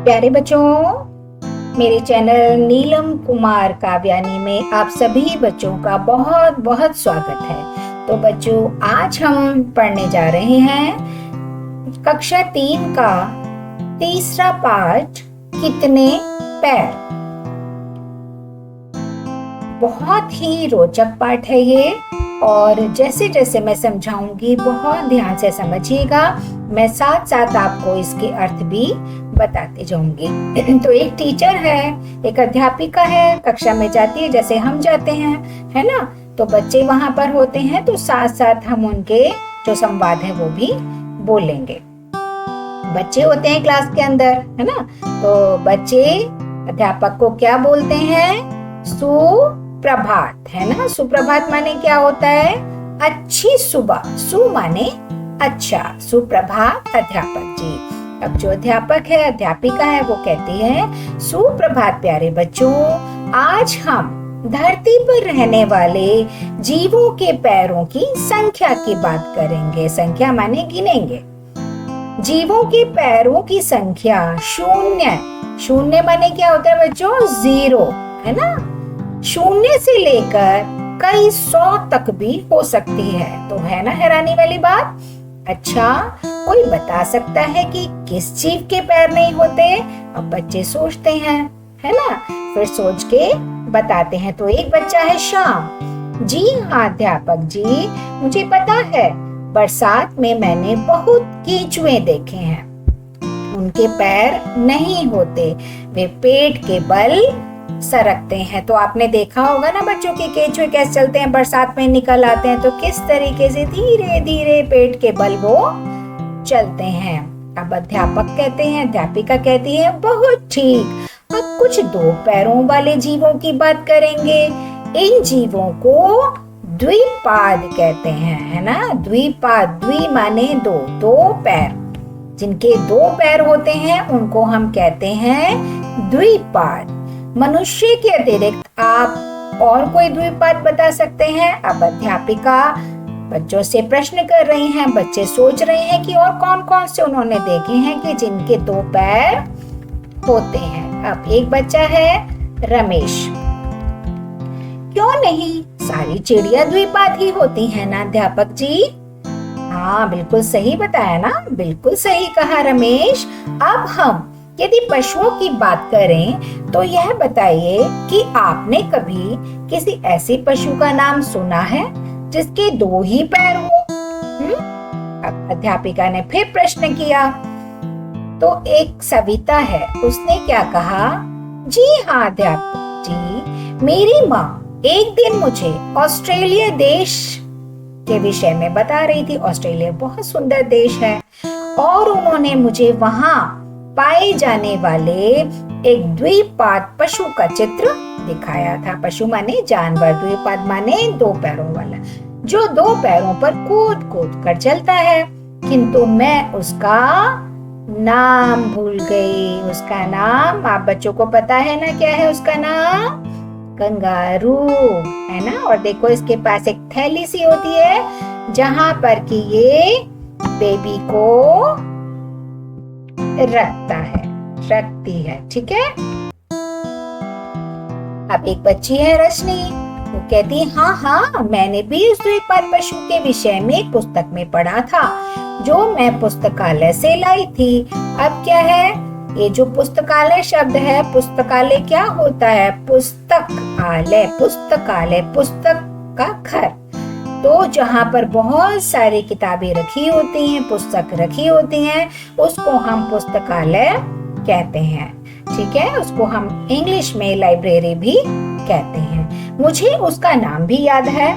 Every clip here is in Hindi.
प्यारे बच्चों, मेरे चैनल नीलम कुमार काव्यानी में आप सभी बच्चों का बहुत बहुत स्वागत है। तो बच्चों, आज हम पढ़ने जा रहे हैं कक्षा 3 का तीसरा पाठ, कितने पैर। बहुत ही रोचक पाठ है ये, और जैसे जैसे मैं समझाऊंगी बहुत ध्यान से समझिएगा। मैं साथ साथ आपको इसके अर्थ भी बताते जाऊंगी। तो एक टीचर है, एक अध्यापिका है, कक्षा में जाती है जैसे हम जाते हैं, है ना। तो बच्चे वहां पर होते हैं, तो साथ साथ हम उनके जो संवाद है वो भी बोलेंगे। बच्चे होते हैं क्लास के अंदर, है ना। तो बच्चे अध्यापक को क्या बोलते हैं? सुप्रभात, है ना। सुप्रभात माने क्या होता है? अच्छी सुबह। सु माने अच्छा, सुप्रभात अध्यापक जी। अब जो अध्यापक है, अध्यापिका है, वो कहती है सुप्रभात प्यारे बच्चों, आज हम धरती पर रहने वाले जीवों के पैरों की संख्या की बात करेंगे। संख्या माने गिनेंगे। जीवों के पैरों की संख्या शून्य। शून्य माने क्या होता है बच्चों? 0, है ना। शून्य से लेकर कई 100 तक भी हो सकती है। तो है ना हैरानी वाली बात। अच्छा, कोई बता सकता है कि किस जीव के पैर नहीं होते? अब बच्चे सोचते हैं, है ना। फिर सोच के बताते हैं। तो एक बच्चा है श्याम। जी हाँ अध्यापक जी, मुझे पता है, बरसात में मैंने बहुत केंचुए देखे हैं। उनके पैर नहीं होते, वे पेट के बल सरकते हैं। तो आपने देखा होगा ना बच्चों के केंचुए कैसे चलते हैं, बरसात में निकल आते हैं तो किस तरीके से धीरे धीरे पेट के बल वो चलते हैं। अब अध्यापक कहते हैं, अध्यापिका कहती है बहुत ठीक, अब कुछ 2 पैरों वाले जीवों की बात करेंगे। इन जीवों को द्विपाद कहते हैं, है ना। द्विपाद, द्वि माने 2, 2 पैर। जिनके 2 पैर होते हैं उनको हम कहते हैं द्विपाद। मनुष्य के अतिरिक्त आप और कोई द्विपाद बता सकते हैं? अब अध्यापिका बच्चों से प्रश्न कर रही हैं। बच्चे सोच रहे हैं कि और कौन कौन से उन्होंने देखे हैं कि जिनके 2 पैर होते हैं। अब एक बच्चा है रमेश। क्यों नहीं, सारी चिड़िया द्विपाद ही होती है ना अध्यापक जी। हाँ, बिल्कुल सही बताया ना, बिल्कुल सही कहा रमेश। अब हम यदि पशुओं की बात करें तो यह बताइए कि आपने कभी किसी ऐसे पशु का नाम सुना है जिसके 2 ही पैर हो? अब अध्यापिका ने फिर प्रश्न किया। तो एक सविता है, उसने क्या कहा? जी हाँ अध्यापक जी, मेरी माँ एक दिन मुझे ऑस्ट्रेलिया देश के विषय में बता रही थी। ऑस्ट्रेलिया बहुत सुंदर देश है, और उन्होंने मुझे वहाँ पाए जाने वाले एक द्विपाद पशु का चित्र दिखाया था। पशु माने जानवर, द्विपाद माने 2 पैरों वाला, जो 2 पैरों पर कूद कूद कर चलता है। किंतु मैं उसका नाम भूल गई। उसका नाम आप बच्चों को पता है ना, क्या है उसका नाम? कंगारू, है ना। और देखो, इसके पास एक थैली सी होती है जहां पर कि ये बेबी को रखती है, ठीक है। अब एक बच्ची है रजनी, वो कहती है हाँ, मैंने भी उस द्विपाद पशु के विषय में एक पुस्तक में पढ़ा था, जो मैं पुस्तकालय से लाई थी। अब क्या है ये जो पुस्तकालय शब्द है? पुस्तकालय क्या होता है? पुस्तकालय, पुस्तकालय, पुस्तक का घर। तो जहाँ पर बहुत सारी किताबें रखी होती हैं, पुस्तक रखी होती हैं, उसको हम पुस्तकालय कहते हैं, ठीक है। उसको हम इंग्लिश में लाइब्रेरी भी कहते हैं। मुझे उसका नाम भी याद है,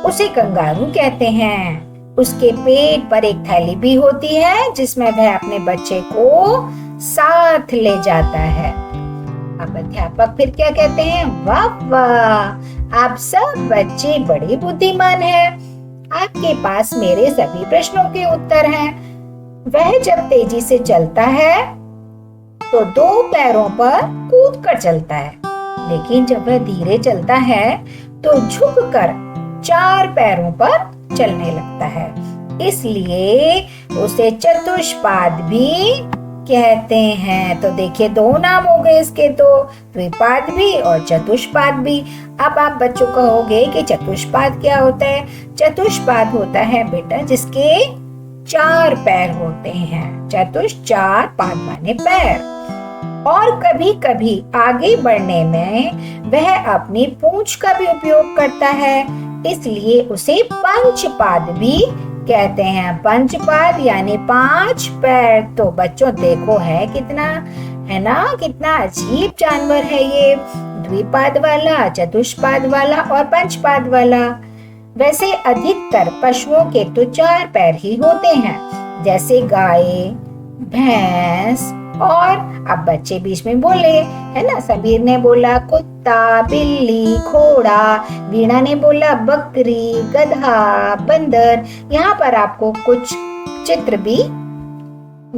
उसे कंगारू कहते हैं। उसके पेट पर एक थैली भी होती है जिसमें वह अपने बच्चे को साथ ले जाता है। अब अध्यापक फिर क्या कहते हैं? वाह वाह, आप सब बच्चे बड़े बुद्धिमान हैं। आपके पास मेरे सभी प्रश्नों के उत्तर हैं। वह जब तेजी से चलता है तो 2 पैरों पर कूद कर चलता है, लेकिन जब वह धीरे चलता है तो झुककर 4 पैरों पर चलने लगता है। इसलिए उसे चतुष्पाद भी कहते हैं। तो देखिए, दो नाम हो गए इसके तो, द्विपाद भी और चतुष्पाद भी। अब आप बच्चों कहोगे कि चतुष्पाद क्या होता है? चतुष्पाद होता है बेटा जिसके 4 पैर होते हैं। चार, पाद माने पैर। और कभी कभी आगे बढ़ने में वह अपनी पूंछ का भी उपयोग करता है, इसलिए उसे पंचपाद भी कहते हैं। पंचपाद यानी 5 पैर। तो बच्चों देखो है कितना, है ना, कितना अजीब जानवर है ये, द्विपाद वाला, चतुष्पाद वाला और पंचपाद वाला। वैसे अधिकतर पशुओं के तो 4 पैर ही होते हैं, जैसे गाय, भैंस। और अब बच्चे बीच में बोले, है ना, समीर ने बोला कुत्ता, बिल्ली, घोड़ा, वीणा ने बोला बकरी, गधा, बंदर। यहाँ पर आपको कुछ चित्र भी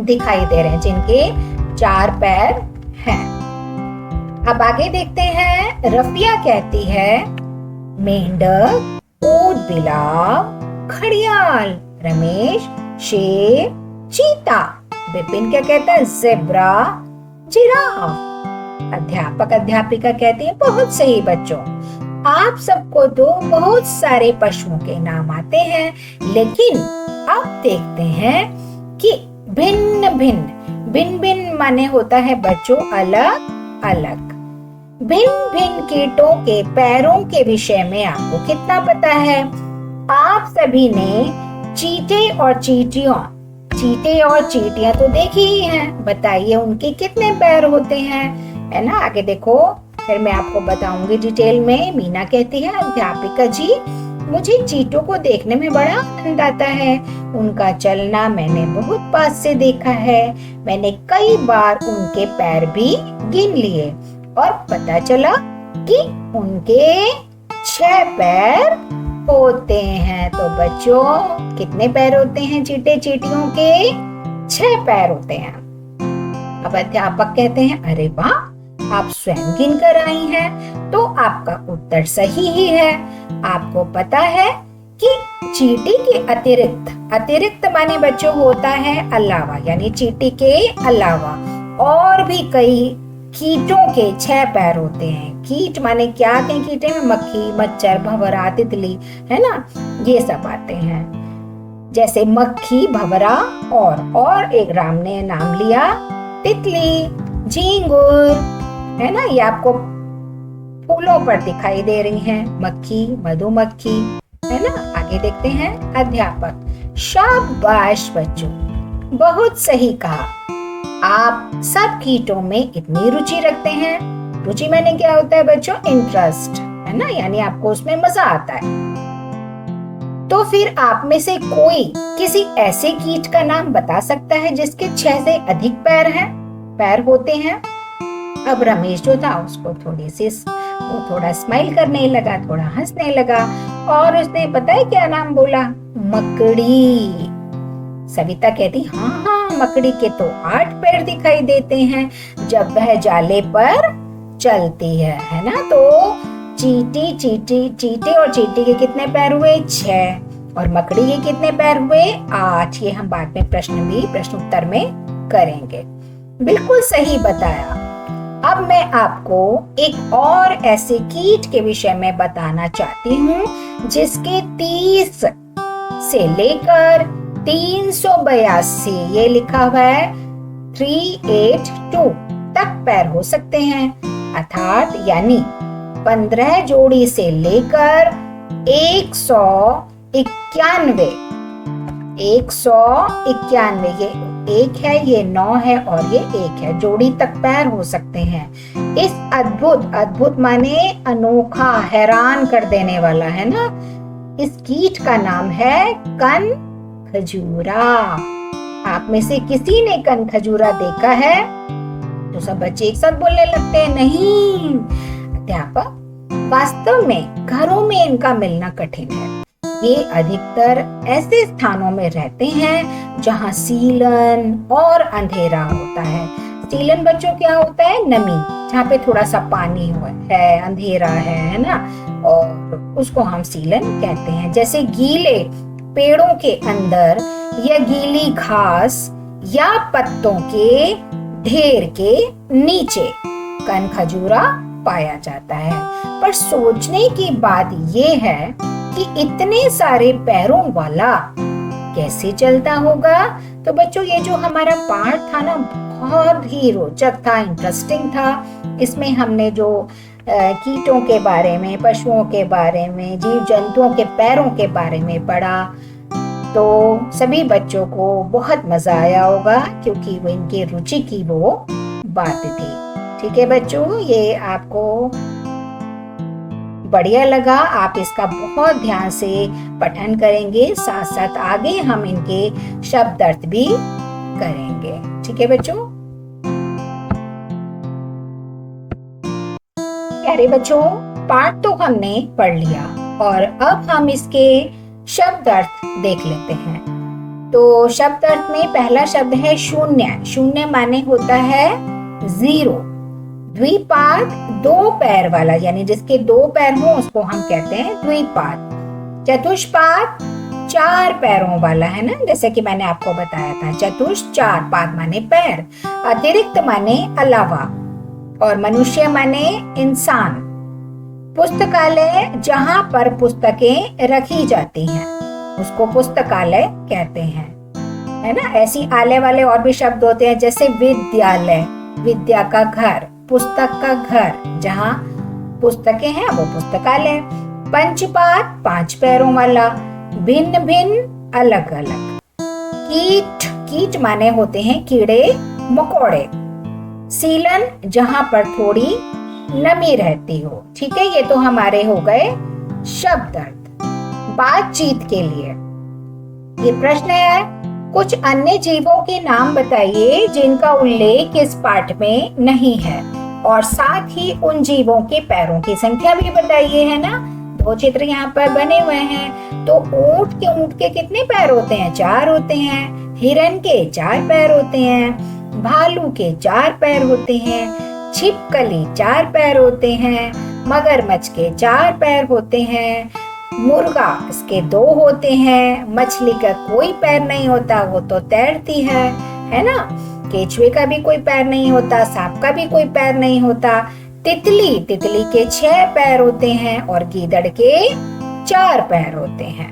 दिखाई दे रहे हैं जिनके 4 पैर हैं। अब आगे देखते हैं। रफिया कहती है मेंढक, ऊंट, बिलाव, घड़ियाल। रमेश शेर, चीता। विपिन क्या कहता है? Zebra, giraffe. अध्यापक अध्यापिका कहती है बहुत सही बच्चों, आप सबको तो बहुत सारे पशुओं के नाम आते हैं, लेकिन अब देखते हैं कि भिन्न भिन्न, भिन्न भिन्न माने होता है बच्चों अलग अलग। भिन्न भिन्न कीटों के पैरों के विषय में आपको कितना पता है? आप सभी ने चींटे और चींटियां तो देखी ही हैं। बताइए उनके कितने पैर होते हैं, है ना। आगे देखो, फिर मैं आपको बताऊंगी डिटेल में। मीना कहती है अध्यापिका जी, मुझे चींटों को देखने में बड़ा आनंद आता है। उनका चलना मैंने बहुत पास से देखा है। मैंने कई बार उनके पैर भी गिन लिए और पता चला कि उनके 6 पैर होते हैं। तो बच्चों कितने पैर होते हैं चींटे चींटियों के? 6 पैर होते हैं। अब अध्यापक कहते हैं अरे वाह, आप स्वयं गिन कर आई हैं, तो आपका उत्तर सही ही है। आपको पता है कि चींटी के अतिरिक्त माने बच्चों होता है अलावा, यानी चींटी के अलावा और भी कई कीटों के 6 पैर होते हैं। कीट माने क्या आते हैं कीटे में? मक्खी, मच्छर, भंवरा, तितली, है ना, ये सब आते हैं। जैसे मक्खी, भंवरा और एक राम ने नाम लिया तितली, झींगुर, है ना, ये आपको फूलों पर दिखाई दे रही हैं। मक्खी, मधुमक्खी, है ना। आगे देखते हैं। अध्यापक शाबाश बच्चों, बहुत सही कहा। आप सब कीटों में इतनी रुचि रखते हैं। रुचि माने क्या होता है बच्चों? इंटरेस्ट, है ना, यानी आपको उसमें मजा आता है। तो फिर आप में से कोई किसी ऐसे कीट का नाम बता सकता है जिसके 6 से अधिक पैर होते हैं? अब रमेश जो था उसको वो थोड़ा स्माइल करने लगा, थोड़ा हंसने लगा और उसने पता है क्या नाम बोला? मकड़ी। सविता कहती हाँ, मकड़ी के तो 8 पैर दिखाई देते हैं जब वह जाले पर चलती है ना। तो चींटे और चींटी के कितने पैर हुए? 6। और मकड़ी के कितने पैर हुए? 8। ये हम बाद में प्रश्न उत्तर में करेंगे। बिल्कुल सही बताया। अब मैं आपको एक और ऐसे कीट के विषय में बताना चाहती हूँ जिसके 30 से लेकर 382, ये लिखा हुआ है 382 तक पैर हो सकते हैं, अर्थात यानी 15 जोड़ी से लेकर 191। ये 1 है, ये 9 है और ये 1 है, जोड़ी तक पैर हो सकते हैं। इस अद्भुत माने अनोखा, हैरान कर देने वाला, है ना। इस कीट का नाम है कनखजूरा। आप में से किसी ने कनखजूरा देखा है? तो सब बच्चे एक साथ बोलने लगते हैं नहीं। अध्यापक वास्तव में घरों में इनका मिलना कठिन है। ये अधिकतर ऐसे स्थानों में रहते हैं जहाँ सीलन और अंधेरा होता है। सीलन बच्चों क्या होता है? नमी, जहाँ पे थोड़ा सा पानी है, अंधेरा है ना, और उसको हम सीलन कहते हैं। जैसे गीले पेड़ों के अंदर या गीली घास या पत्तों के ढेर के नीचे कनखजूरा पाया जाता है। पर सोचने की बात ये है कि इतने सारे पैरों वाला कैसे चलता होगा। तो बच्चों ये जो हमारा पाठ था ना बहुत ही रोचक था, इंटरेस्टिंग था। इसमें हमने जो कीटों के बारे में, पशुओं के बारे में, जीव जंतुओं के पैरों के बारे में पढ़ा। तो सभी बच्चों को बहुत मजा आया होगा क्योंकि वो इनकी रुचि की वो बात थी। ठीक है बच्चों, ये आपको बढ़िया लगा। आप इसका बहुत ध्यान से पठन करेंगे, साथ साथ आगे हम इनके शब्द अर्थ भी करेंगे। ठीक है बच्चों। प्यारे बच्चों, पाठ तो हमने पढ़ लिया और अब हम इसके शब्द अर्थ देख लेते हैं। तो शब्द अर्थ में पहला शब्द है शून्य। शून्य माने होता है जीरो। द्विपाद दो पैर वाला, यानी जिसके दो पैर हो उसको हम कहते हैं द्विपाद। चतुष्पाद चार पैरों वाला, है ना, जैसे कि मैंने आपको बताया था। चतुष चार, पाद माने पैर, अतिरिक्त माने अलावा, और मनुष्य माने इंसान। पुस्तकालय जहाँ पर पुस्तकें रखी जाती हैं उसको पुस्तकालय कहते हैं, है ना। ऐसी आलय वाले और भी शब्द होते हैं, जैसे विद्यालय, विद्या का घर, पुस्तक का घर, जहाँ पुस्तकें हैं वो पुस्तकालय। पंचपाद पांच पैरों वाला, भिन्न भिन्न अलग अलग। कीट, कीट माने होते हैं कीड़े मकोड़े। सीलन जहाँ पर थोड़ी नमी रहती हो। ठीक है, ये तो हमारे हो गए शब्द अर्थ। बातचीत के लिए ये प्रश्न है, कुछ अन्य जीवों के नाम बताइए जिनका उल्लेख इस पाठ में नहीं है, और साथ ही उन जीवों के पैरों की संख्या भी बताइए, है ना। दो चित्र यहाँ पर बने हुए हैं। तो ऊंट के कितने पैर होते हैं? चार होते हैं। हिरन के चार पैर होते हैं। भालू के चार पैर होते हैं। छिपकली चार पैर होते हैं। मगरमच्छ के चार पैर होते हैं। मुर्गा इसके दो होते हैं। मछली का कोई पैर नहीं होता, वो तो तैरती है ना। केचुए का भी कोई पैर नहीं होता, सांप का भी कोई पैर नहीं होता। तितली के 6 पैर होते हैं और गीदड़ के 4 पैर होते हैं।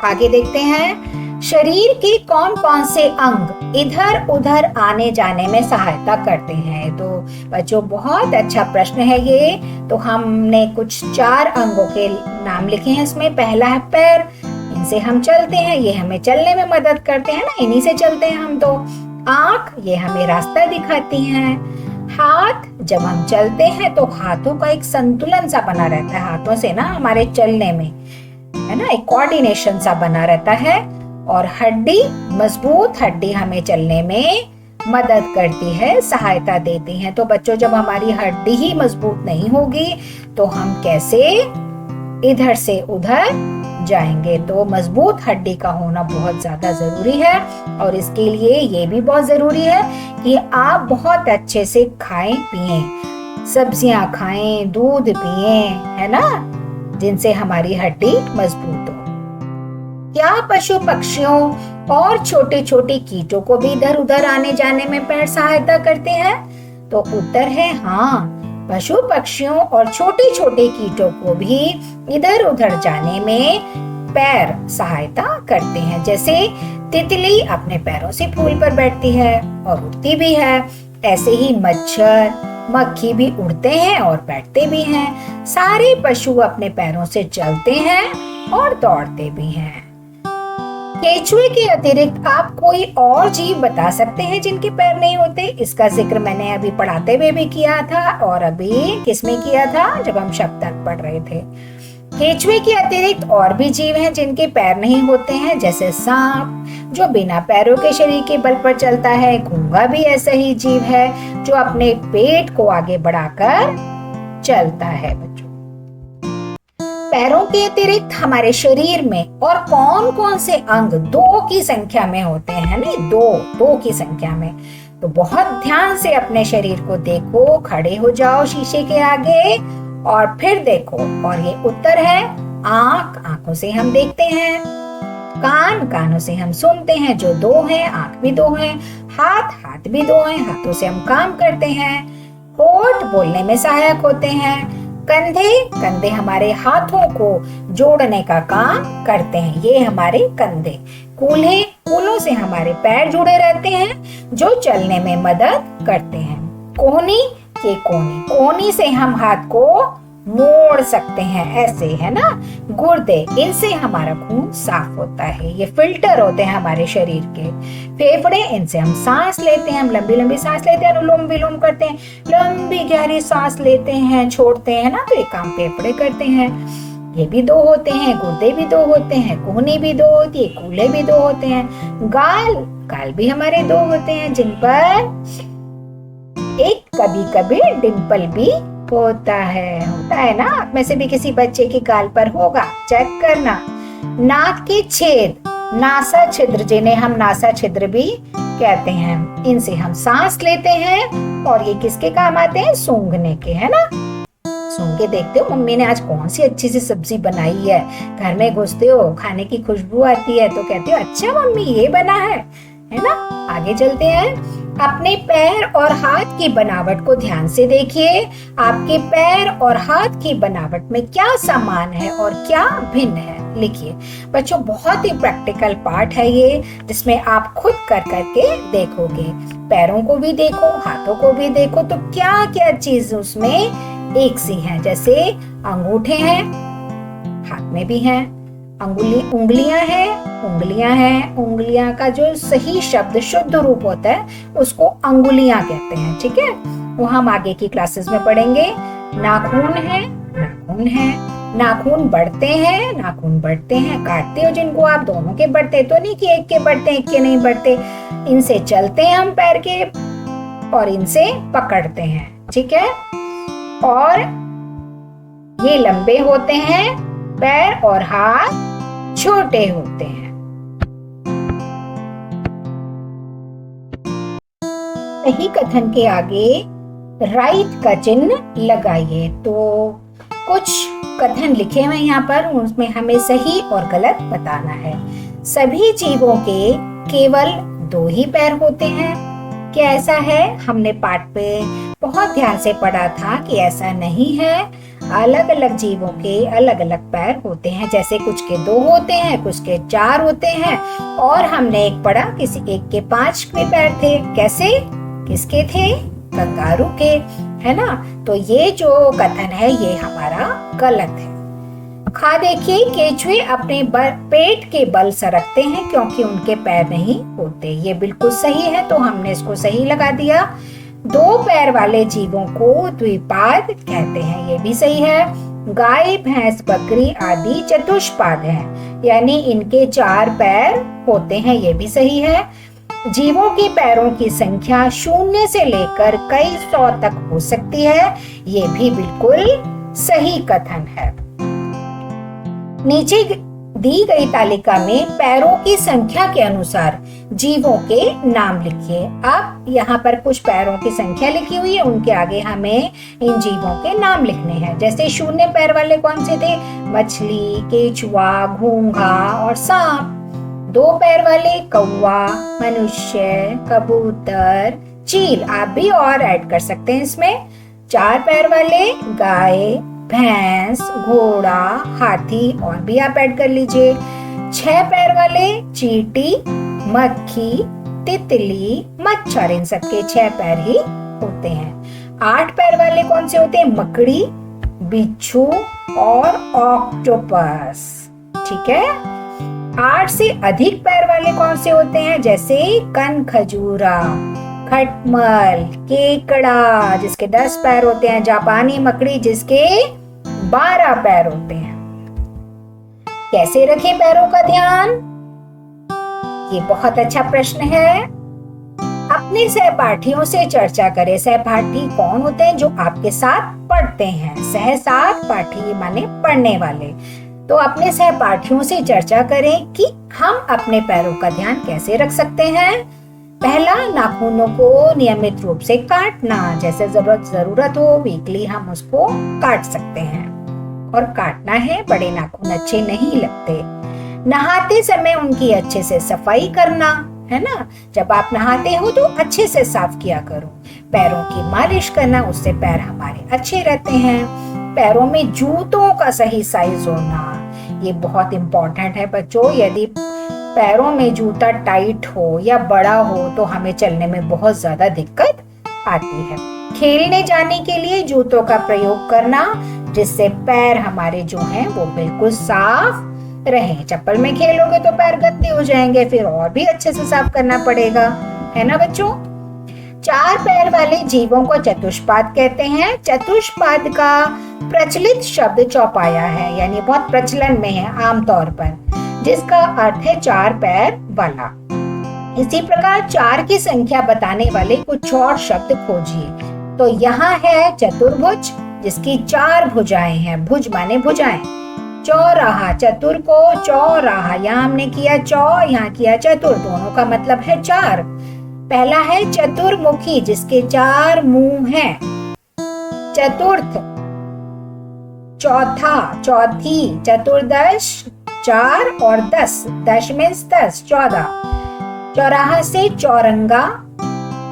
आगे देखते हैं, शरीर के कौन कौन से अंग इधर उधर आने जाने में सहायता करते हैं। तो बच्चों बहुत अच्छा प्रश्न है ये। तो हमने कुछ 4 अंगों के नाम लिखे हैं इसमें। पहला है पैर, इनसे हम चलते हैं, ये हमें चलने में मदद करते हैं ना, इन्हीं से चलते हैं हम। तो आँख, ये हमें रास्ता दिखाती हैं। हाथ, जब हम चलते हैं तो हाथों का एक संतुलन सा बना रहता है हाथों से ना हमारे चलने में, है ना, एक कोऑर्डिनेशन सा बना रहता है। और हड्डी, मजबूत हड्डी हमें चलने में मदद करती है, सहायता देती है। तो बच्चों जब हमारी हड्डी ही मजबूत नहीं होगी तो हम कैसे इधर से उधर जाएंगे। तो मजबूत हड्डी का होना बहुत ज्यादा जरूरी है। और इसके लिए ये भी बहुत जरूरी है कि आप बहुत अच्छे से खाएं पिएं, सब्जियां खाएं, दूध पिएं, है ना, जिनसे हमारी हड्डी मजबूत हो। क्या पशु पक्षियों और छोटे छोटे कीटों को भी इधर उधर आने जाने में पैर सहायता करते हैं? तो उत्तर है हाँ, पशु पक्षियों और छोटे छोटे कीटों को भी इधर उधर जाने में पैर सहायता करते हैं। जैसे तितली अपने पैरों से फूल पर बैठती है और उड़ती भी है, ऐसे ही मच्छर मक्खी भी उड़ते हैं और बैठते भी हैं। सारे पशु अपने पैरों से चलते हैं और दौड़ते भी हैं। केचुए के अतिरिक्त आप कोई और जीव बता सकते हैं जिनके पैर नहीं होते? इसका जिक्र मैंने अभी पढ़ाते हुए भी किया था और अभी किसमें किया था, जब हम शब्द तक पढ़ रहे थे। केचुए के अतिरिक्त और भी जीव हैं जिनके पैर नहीं होते हैं, जैसे सांप जो बिना पैरों के शरीर के बल पर चलता है। घोंघा भी ऐसा ही जीव है जो अपने पेट को आगे बढ़ाकर चलता है। बच्चों पैरों के अतिरिक्त हमारे शरीर में और कौन कौन से अंग 2 की संख्या में होते हैं? ना, 2 की संख्या में। तो बहुत ध्यान से अपने शरीर को देखो, खड़े हो जाओ शीशे के आगे और फिर देखो। और ये उत्तर है आँख, आँखों से हम देखते हैं। कान, कानों से हम सुनते हैं, जो दो हैं, आंख भी दो हैं, हाथ, हाथ भी दो हैं, हाथों से हम काम करते हैं। होठ बोलने में सहायक होते हैं। कंधे, कंधे हमारे हाथों को जोड़ने का काम करते हैं, ये हमारे कंधे। कूल्हे, कूलों से हमारे पैर जुड़े रहते हैं, जो चलने में मदद करते हैं। कोहनी, ये कोहनी, कोहनी से हम हाथ को मोड़ सकते हैं, ऐसे, है ना। गुर्दे, इनसे हमारा खून साफ होता है, ये फिल्टर होते हैं हमारे शरीर के। फेफड़े, इनसे हम सांस लेते हैं, हम लंबी लंबी सांस लेते हैं, अनुलोम विलोम करते हैं, लंबी गहरी सांस लेते हैं, छोड़ते हैं ना, तो ये काम फेफड़े करते हैं। ये भी दो होते हैं, गुर्दे भी दो होते हैं, कोहनी भी दो होती है, कूल्हे भी दो होते हैं। गाल, गाल भी हमारे दो होते हैं, जिन पर एक कभी कभी डिंपल भी होता है ना। आप में से भी किसी बच्चे के गाल पर होगा, चेक करना। नाक के छेद, नासा छिद्र, जिन्हें हम नासा छिद्र भी कहते हैं, इनसे हम सांस लेते हैं और ये किसके काम आते हैं? सूंघने के, है ना। सूंघ के देखते हो मम्मी ने आज कौन सी अच्छी सी सब्जी बनाई है, घर में घुसते हो, खाने की खुशबू आती है तो कहते हो अच्छा मम्मी ये बना है ना। आगे चलते हैं। अपने पैर और हाथ की बनावट को ध्यान से देखिए। आपके पैर और हाथ की बनावट में क्या समान है और क्या भिन्न है, लिखिए। बच्चों, बहुत ही प्रैक्टिकल पार्ट है ये, जिसमें आप खुद कर करके देखोगे। पैरों को भी देखो, हाथों को भी देखो, तो क्या क्या चीज उसमें एक सी है। जैसे अंगूठे हैं, हाथ में भी हैं, उंगलियां हैं, उंगलियां का जो सही शब्द शुद्ध रूप होता है उसको अंगुलियां कहते हैं, ठीक है। वो हम आगे की क्लासेस में पढ़ेंगे। नाखून है, नाखून बढ़ते हैं, काटते हो जिनको आप, दोनों के बढ़ते तो नहीं कि एक के बढ़ते एक के नहीं बढ़ते। इनसे चलते हैं हम पैर के और इनसे पकड़ते हैं, ठीक है। और ये लंबे होते हैं, पैर और हाथ छोटे होते हैं। सही कथन के आगे राइट का चिन्ह लगाइए। तो कुछ कथन लिखे हुए यहाँ पर, उसमें हमें सही और गलत बताना है। सभी जीवों के केवल दो ही पैर होते हैं, क्या ऐसा है? हमने पाठ पे बहुत ध्यान से पढ़ा था कि ऐसा नहीं है। अलग अलग जीवों के अलग अलग पैर होते हैं, जैसे कुछ के दो होते हैं, कुछ के चार होते हैं, और हमने एक पढ़ा किसी एक के 5 पैर थे। कैसे? किसके थे? कंगारू के, है ना। तो ये जो कथन है ये हमारा गलत है। खा देखिए, केचुए अपने पेट के बल सरकते हैं क्योंकि उनके पैर नहीं होते। ये बिल्कुल सही है, तो हमने इसको सही लगा दिया। 2 पैर वाले जीवों को द्विपाद कहते हैं, ये भी सही है। गाय, भैंस, बकरी आदि चतुष्पाद हैं, यानी इनके 4 पैर होते हैं, ये भी सही है। जीवों के पैरों की संख्या 0 से लेकर कई 100 तक हो सकती है, ये भी बिल्कुल सही कथन है। नीचे दी गई तालिका में पैरों की संख्या के अनुसार जीवों के नाम लिखिए। अब यहाँ पर कुछ पैरों की संख्या लिखी हुई है, उनके आगे हमें इन जीवों के नाम लिखने हैं। जैसे 0 पैर वाले कौन से थे? मछली, केचुआ, घोंघा और सांप। 2 पैर वाले कौवा, मनुष्य, कबूतर, चील, आप भी और ऐड कर सकते हैं इसमें। 4 पैर वाले गाय, भैंस, घोड़ा, हाथी, और भी आप ऐड कर लीजिए। 6 पैर वाले चींटी, मक्खी, तितली, मच्छर, इन सबके 6 पैर ही होते हैं। 8 पैर वाले कौन से होते हैं? मकड़ी, बिच्छू और ऑक्टोपस, ठीक है। 8 से अधिक पैर वाले कौन से होते हैं? जैसे कनखजूरा, खटमल, केकड़ा जिसके 10 पैर होते हैं, जापानी मकड़ी जिसके 12 पैर होते हैं। कैसे रखें पैरों का ध्यान? ये बहुत अच्छा प्रश्न है। अपने सहपाठियों से चर्चा करें। सहपाठी कौन होते हैं? जो आपके साथ पढ़ते हैं। सहसाथ पाठी माने पढ़ने वाले। तो अपने सहपाठियों से चर्चा करें कि हम अपने पैरों का ध्यान कैसे रख सकते हैं। पहला, नाखूनों को नियमित रूप से काटना। जैसे जरूरत हो वीकली हम उसको काट सकते हैं, और काटना है, बड़े नाखून अच्छे नहीं लगते। नहाते समय उनकी अच्छे से सफाई करना, है ना। जब आप नहाते हो तो अच्छे से साफ किया करो। पैरों की मालिश करना, उससे पैर हमारे अच्छे रहते हैं। पैरों में जूतों का सही साइज होना, ये बहुत इंपॉर्टेंट है बच्चों। यदि पैरों में जूता टाइट हो या बड़ा हो तो हमें चलने में बहुत ज्यादा दिक्कत आती है। खेलने जाने के लिए जूतों का प्रयोग करना, जिससे पैर हमारे जो हैं वो बिल्कुल साफ रहे। चप्पल में खेलोगे तो पैर गंदे हो जाएंगे, फिर और भी अच्छे से साफ करना पड़ेगा, है ना बच्चों। 4 पैर वाले जीवों को चतुष्पाद कहते हैं। चतुष्पाद का प्रचलित शब्द चौपाया है, यानी बहुत प्रचलन में है आमतौर पर, जिसका अर्थ है 4 पैर वाला। इसी प्रकार 4 की संख्या बताने वाले कुछ और शब्द खोजिए। तो यहाँ है चतुर्भुज, जिसकी 4 भुजाएं हैं। भुज माने भुजाएं। चौराहा, चतुर को चौराहा, यहाँ हमने किया चौ, यहाँ किया चतुर, दोनों का मतलब है 4। पहला है चतुर्मुखी, जिसके 4 मुंह हैं। चतुर्थ, चौथा, चौथी। चतुर्दश 4 और 10, 10 मीन्स 10, 14। चौराहा से चौरंगा,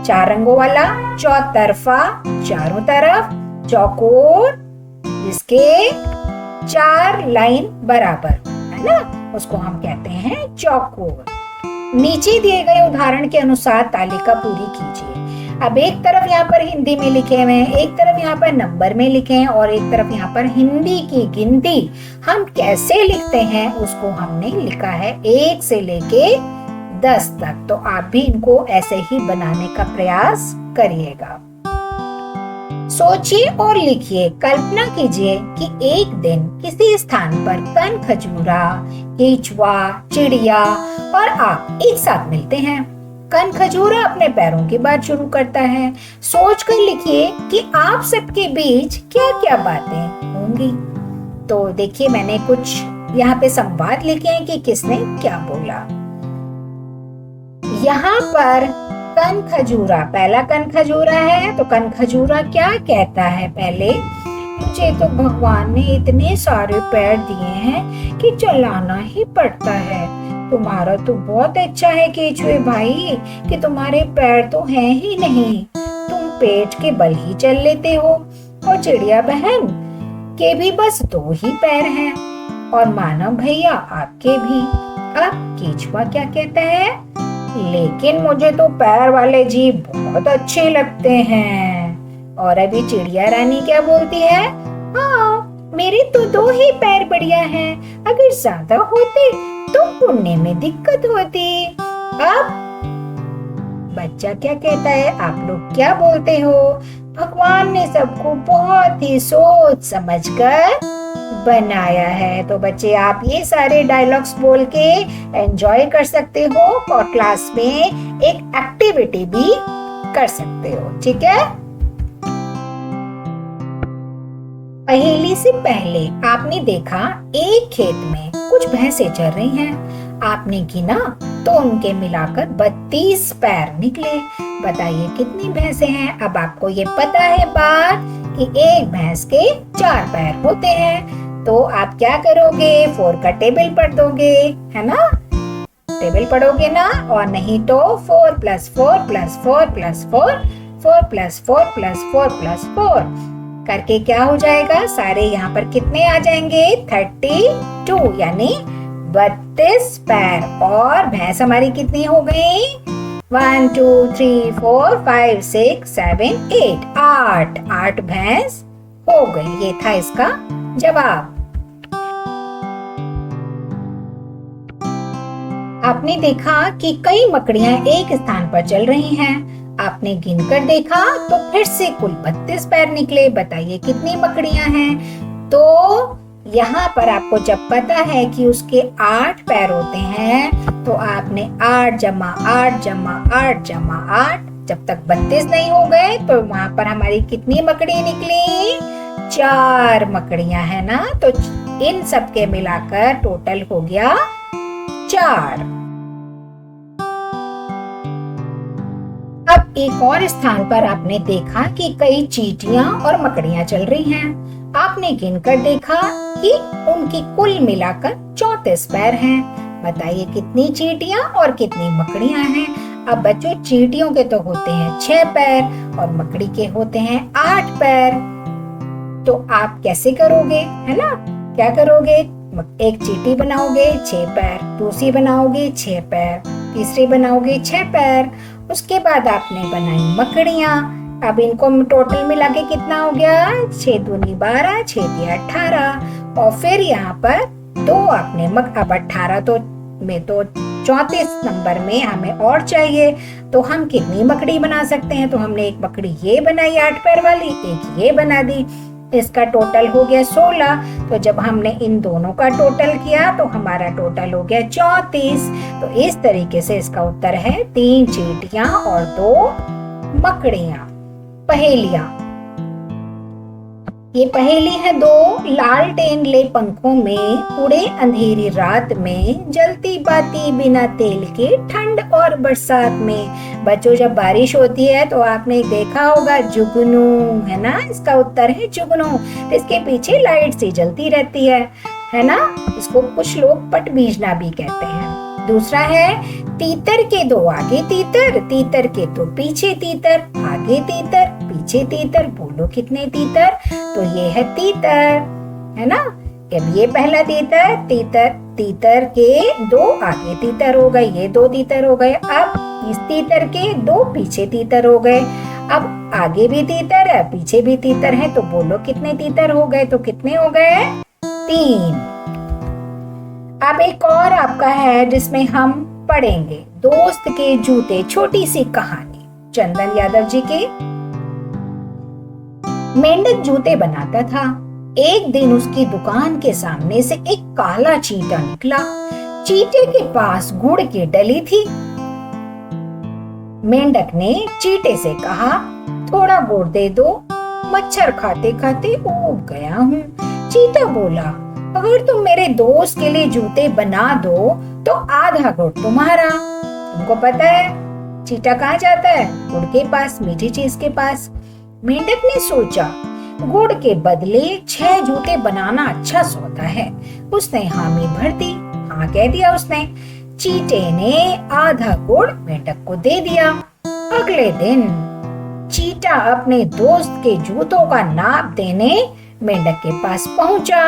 4 रंगों वाला। चौतरफा, चारों तरफ। चौकोर, जिसके 4 लाइन बराबर, है ना, उसको हम कहते हैं चौकोर। नीचे दिए गए उदाहरण के अनुसार तालिका पूरी कीजिए। अब एक तरफ यहाँ पर हिंदी में लिखे हुए हैं, एक तरफ यहाँ पर नंबर में लिखे हैं और एक तरफ यहाँ पर हिंदी की गिनती। हम कैसे लिखते हैं उसको हमने लिखा है 1 से लेके 10 तक। तो आप भी इनको ऐसे ही बनाने का प्रयास करिएगा। सोचिए और लिखिए। कल्पना कीजिए कि एक दिन किसी स्थान पर कन खजूरा, केचुआ, चिड़िया और आप एक साथ मिलते हैं। कन खजूरा अपने पैरों की बात शुरू करता है। सोचकर लिखिए कि आप सबके बीच क्या क्या बातें होंगी। तो देखिए, मैंने कुछ यहाँ पे संवाद लिखे हैं कि किसने क्या बोला। यहाँ पर कन खजूरा, पहला कन खजूरा है, तो कन खजूरा क्या कहता है पहले, मुझे तो भगवान ने इतने सारे पैर दिए हैं कि चलाना ही पड़ता है। तुम्हारा तो बहुत अच्छा है केचुए भाई कि तुम्हारे पैर तो हैं ही नहीं, तुम पेट के बल ही चल लेते हो। और चिड़िया बहन के भी बस 2 ही पैर हैं, और मानव भैया आपके भी। अब केचुआ क्या कहता है, लेकिन मुझे तो पैर वाले जीव बहुत अच्छे लगते हैं। और अभी चिड़िया रानी क्या बोलती है, हाँ मेरे तो 2 ही पैर बढ़िया हैं, अगर ज्यादा होते तो उड़ने में दिक्कत होती। अब बच्चा क्या कहता है, आप लोग क्या बोलते हो, भगवान ने सबको बहुत ही सोच समझकर बनाया है। तो बच्चे आप ये सारे डायलॉग्स बोल के एंजॉय कर सकते हो और क्लास में एक एक्टिविटी भी कर सकते हो, ठीक है। पहेली से पहले आपने देखा एक खेत में कुछ भैंसें चर रही हैं। आपने गिना तो उनके मिलाकर 32 पैर निकले। बताइए कितनी भैंसें हैं। अब आपको ये पता है बात कि एक भैंस के 4 पैर होते हैं, तो आप क्या करोगे, 4 का टेबल पढ़ दोगे, है ना, टेबल पढ़ोगे ना। और नहीं तो 4 + 4 + 4 + 4, 4 + 4 + 4 + 4 करके क्या हो जाएगा, सारे यहाँ पर कितने आ जाएंगे, 32, यानी 32 पैर। और भैंस हमारी कितनी हो गई, 1 2 3 4 5 6 7 8, 8 भैंस हो गई। ये था इसका जवाब। आपने देखा कि कई मकड़ियां एक स्थान पर चल रही हैं। आपने गिनकर देखा तो फिर से कुल 32 पैर निकले। बताइए कितनी मकड़ियां हैं। तो यहाँ पर आपको जब पता है कि उसके 8 पैर होते हैं, तो आपने 8 + 8 + 8 + 8, जब तक 32 नहीं हो गए तो वहां पर हमारी कितनी मकड़ी निकली, 4 मकड़ियां है ना। तो इन सब के मिलाकर टोटल हो गया 4। अब एक और स्थान पर आपने देखा कि कई चींटियां और मकड़ियां चल रही हैं। आपने गिनकर देखा कि उनकी कुल मिलाकर 34 पैर हैं। बताइए कितनी चींटियां और कितनी मकड़ियां हैं। अब बच्चों चींटियों के तो होते हैं 6 पैर और मकड़ी के होते हैं 8 पैर। तो आप कैसे करोगे, है ना? क्या करोगे? एक चींटी बनाओगे 6 पैर, दूसरी बनाओगे 6 पैर, तीसरी बनाओगे 6 पैर। उसके बाद आपने बनाई मकड़ियां। अब इनको टोटल मिला के कितना हो गया? 6 दूनी 12, 6 दिया 18। और फिर यहाँ पर 2 आपने अब 18 तो 34 नंबर में हमें और चाहिए, तो हम कितनी मकड़ी बना सकते हैं? तो हमने एक मकड़ी ये बनाई 8 पैर वाली, एक ये बना दी, इसका टोटल हो गया 16। तो जब हमने इन दोनों का टोटल किया तो हमारा टोटल हो गया 34। तो इस तरीके से इसका उत्तर है 3 चींटियां और 2 मकड़ियां। पहेलियां, ये पहेली है 2 लालटेन ले पंखों में, उड़े अंधेरी रात में, जलती बाती बिना तेल के, ठंड और बरसात में। बच्चों जब बारिश होती है तो आपने देखा होगा जुगनू, है ना? इसका उत्तर है जुगनू। तो इसके पीछे लाइट सी जलती रहती है ना? इसको कुछ लोग पटबीजना भी कहते हैं। दूसरा है तीतर के 2 आगे तीतर, तीतर के 2 पीछे तीतर, आगे तीतर पीछे तीतर, बोलो कितने तीतर? तो ये है तीतर, है ना? अब ये पहला तीतर, तीतर के 2 आगे तीतर हो गए, ये 2 तीतर हो गए। अब इस तीतर के 2 पीछे तीतर हो गए। अब आगे भी तीतर है, पीछे भी तीतर है, तो बोलो कितने तीतर हो गए? तो कितने हो गए? 3। अब एक और आपका है जिसमें हम पढ़ेंगे दोस्त के जूते, छोटी सी कहानी। चंदन यादव जी के। मेंढक जूते बनाता था। एक दिन उसकी दुकान के सामने से एक काला चींटा निकला। चींटे के पास गुड़ की डली थी। मेंढक ने चींटे से कहा, थोड़ा गुड़ दे दो, मच्छर खाते खाते ऊब गया हूँ। चींटा बोला, अगर तुम मेरे दोस्त के लिए जूते बना दो तो आधा गुड़ तुम्हारा। तुमको पता है चींटा कहाँ जाता है? गुड़ के पास, मीठी चीज के पास। मेंढक ने सोचा गुड़ के बदले 6 जूते बनाना अच्छा सौदा है। उसने हामी भर दी, हाँ कह दिया उसने। चींटे ने आधा गुड़ मेंढक को दे दिया। अगले दिन चींटा अपने दोस्त के जूतों का नाप देने मेंढक के पास पहुंचा।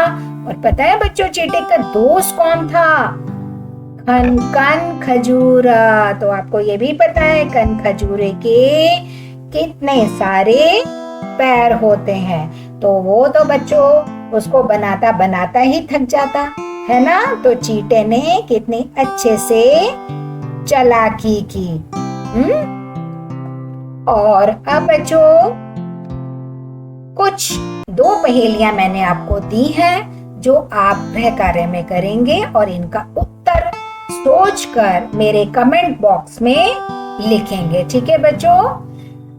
और पता है बच्चों चींटे का दोस्त कौन था? कन खजूरा। तो आपको ये भी पता है कन खजूरे के कितने सारे पैर होते हैं। तो वो तो बच्चों उसको बनाता बनाता ही थक जाता है ना? तो चींटे ने कितनी अच्छे से चालाकी की। और अब बच्चों कुछ 2 पहेलियां मैंने आपको दी हैं जो आप गृह कार्य में करेंगे और इनका उत्तर सोचकर मेरे कमेंट बॉक्स में लिखेंगे। ठीक है बच्चों?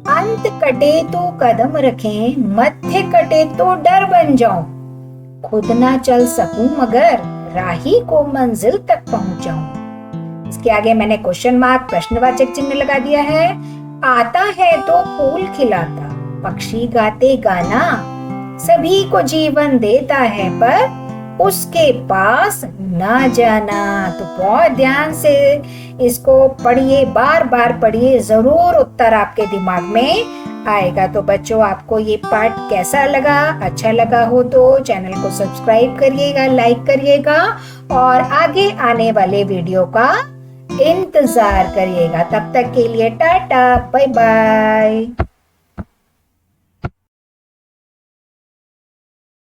अंत कटे तो कदम रखें, मध्य कटे तो डर बन जाऊं, खुद ना चल सकूं मगर राही को मंजिल तक पहुंचाऊं। इसके आगे मैंने क्वेश्चन मार्क प्रश्नवाचक चिन्ह लगा दिया है। आता है तो फूल खिलाता, पक्षी गाते गाना, सभी को जीवन देता है पर उसके पास ना जाना। तो बहुत ध्यान से इसको पढ़िए, बार बार पढ़िए, जरूर उत्तर आपके दिमाग में आएगा। तो बच्चों आपको ये पाठ कैसा लगा? अच्छा लगा हो तो चैनल को सब्सक्राइब करिएगा, लाइक करिएगा और आगे आने वाले वीडियो का इंतजार करिएगा। तब तक के लिए टाटा, बाय बाय।